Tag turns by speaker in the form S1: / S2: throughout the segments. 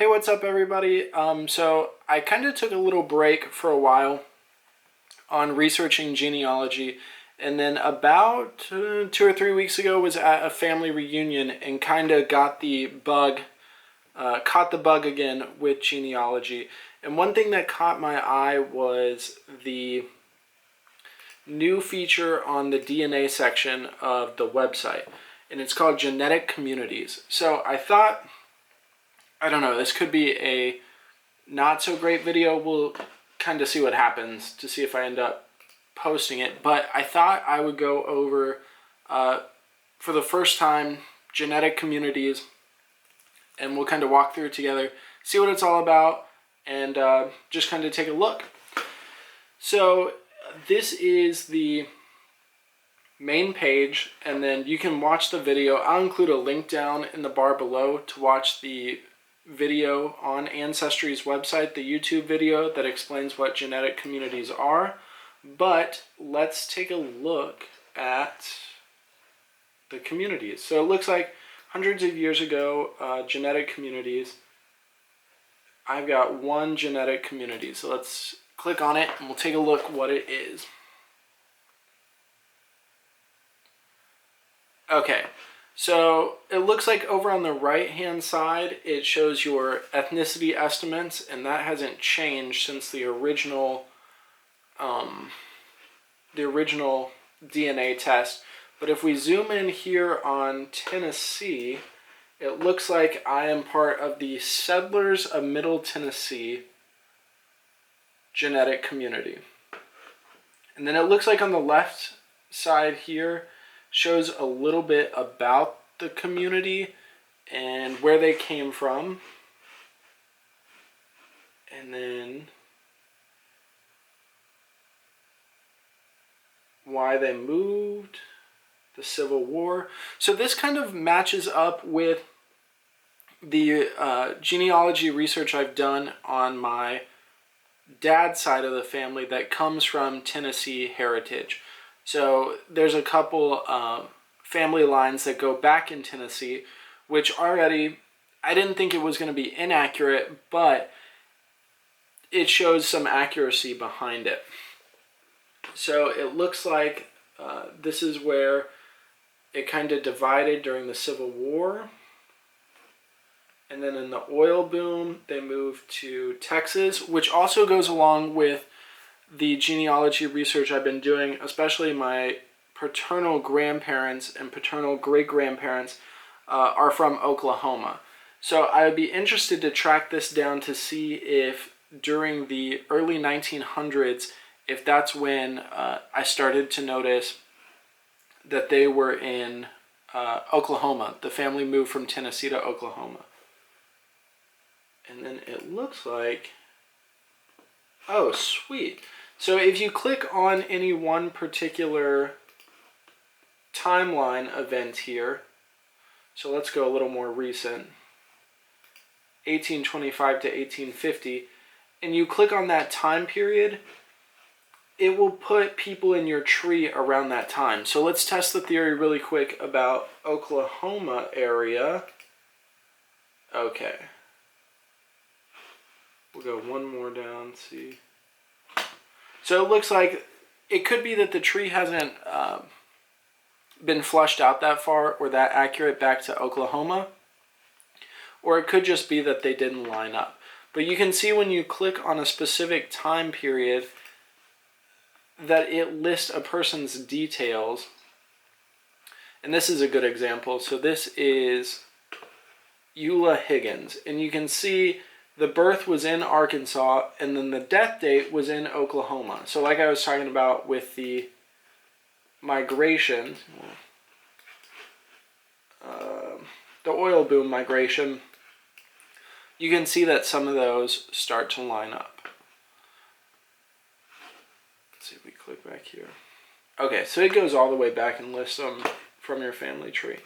S1: Hey, what's up, everybody? So I kind of took a little break for a while on researching genealogy, and then about 2 or 3 weeks ago was at a family reunion and kind of got the bug, caught the bug again with genealogy. And one thing that caught my eye was the new feature on the DNA section of the website, and it's called Genetic Communities. So I thought, I don't know, this could be a not so great video. We'll kind of see what happens to see if I end up posting it. But I thought I would go over, for the first time, genetic communities, and we'll kind of walk through it together, see what it's all about, and just kind of take a look. So this is the main page, and then you can watch the video. I'll include a link down in the bar below to watch the video on Ancestry's website, the YouTube video that explains what genetic communities are. But let's take a look at the communities. So it looks like hundreds of years ago, genetic communities. I've got one genetic community, so let's click on it and we'll take a look what it is. Okay, so it looks like over on the right hand side it shows your ethnicity estimates, and that hasn't changed since the original DNA test. But if we zoom in here on Tennessee, it looks like I am part of the Settlers of Middle Tennessee genetic community. And then it looks like on the left side here shows a little bit about the community and where they came from, and then why they moved, the Civil War. So this kind of matches up with the genealogy research I've done on my dad's side of the family that comes from Tennessee heritage. So there's a couple family lines that go back in Tennessee, which already, I didn't think it was going to be inaccurate, but it shows some accuracy behind it. So it looks like this is where it kind of divided during the Civil War. And then in the oil boom, they moved to Texas, which also goes along with the genealogy research I've been doing, especially my paternal grandparents and paternal great-grandparents are from Oklahoma. So I would be interested to track this down to see if during the early 1900s, if that's when I started to notice that they were in Oklahoma. The family moved from Tennessee to Oklahoma. And then it looks like, oh, sweet. So if you click on any one particular timeline event here, so let's go a little more recent, 1825 to 1850, and you click on that time period, it will put people in your tree around that time. So let's test the theory really quick about Oklahoma area. Okay. We'll go one more down, see. So it looks like it could be that the tree hasn't been flushed out that far or that accurate back to Oklahoma, or it could just be that they didn't line up. But you can see when you click on a specific time period that it lists a person's details. And this is a good example. So this is Eula Higgins, and you can see the birth was in Arkansas, and then the death date was in Oklahoma. So like I was talking about with the migration, the oil boom migration, you can see that some of those start to line up. Let's see if we click back here. Okay, so it goes all the way back and lists them from your family tree.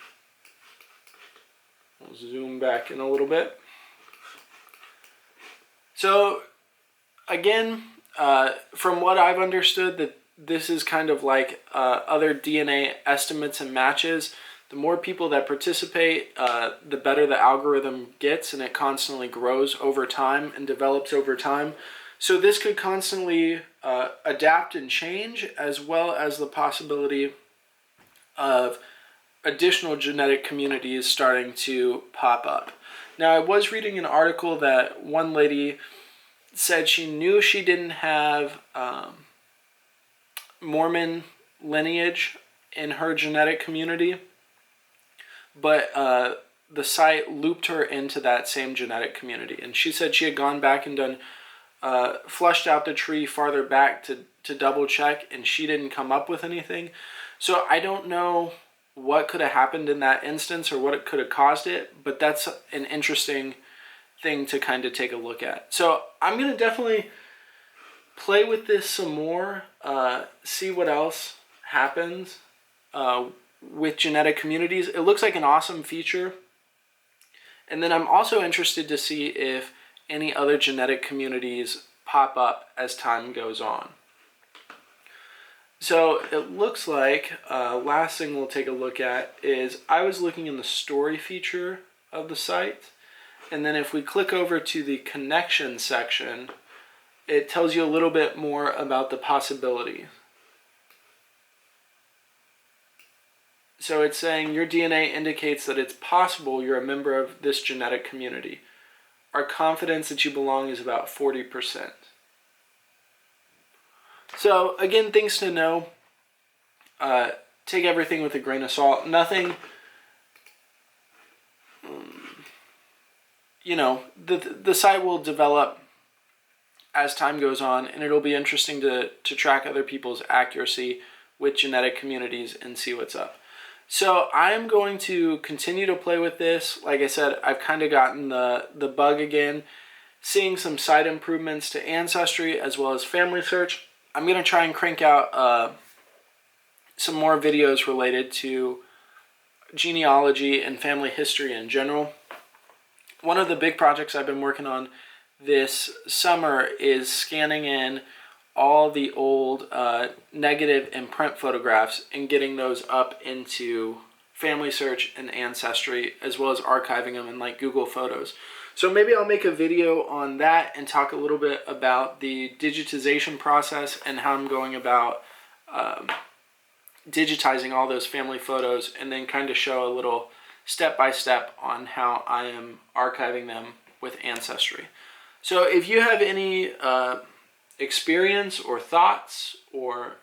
S1: We'll zoom back in a little bit. So, again, from what I've understood, that this is kind of like other DNA estimates and matches. The more people that participate, the better the algorithm gets, and it constantly grows over time and develops over time. So this could constantly adapt and change, as well as the possibility of additional genetic communities starting to pop up. Now, I was reading an article that one lady said she knew she didn't have Mormon lineage in her genetic community, but the site looped her into that same genetic community. And she said she had gone back and done flushed out the tree farther back to double check, and she didn't come up with anything. So I don't know what could have happened in that instance or what it could have caused it, but that's an interesting thing to kind of take a look at. So I'm going to definitely play with this some more, see what else happens with genetic communities. It looks like an awesome feature. And then I'm also interested to see if any other genetic communities pop up as time goes on. So it looks like last thing we'll take a look at is I was looking in the story feature of the site, and then if we click over to the connection section, it tells you a little bit more about the possibility. So it's saying your DNA indicates that it's possible you're a member of this genetic community. Our confidence that you belong is about 40%. So again, things to know. Take everything with a grain of salt. Nothing, the site will develop as time goes on, and it'll be interesting to track other people's accuracy with genetic communities and see what's up. So I'm going to continue to play with this. Like I said, I've kind of gotten the bug again, seeing some site improvements to Ancestry as well as Family Search. I'm going to try and crank out some more videos related to genealogy and family history in general. One of the big projects I've been working on this summer is scanning in all the old negative and print photographs and getting those up into Family Search and Ancestry, as well as archiving them in like Google Photos. So maybe I'll make a video on that and talk a little bit about the digitization process and how I'm going about digitizing all those family photos, and then kind of show a little step-by-step on how I am archiving them with Ancestry. So if you have any experience or thoughts or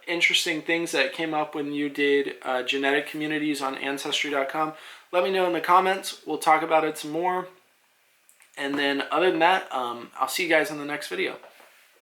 S1: interesting things that came up when you did genetic communities on Ancestry.com, let me know in the comments. We'll talk about it some more. And then other than that, I'll see you guys in the next video.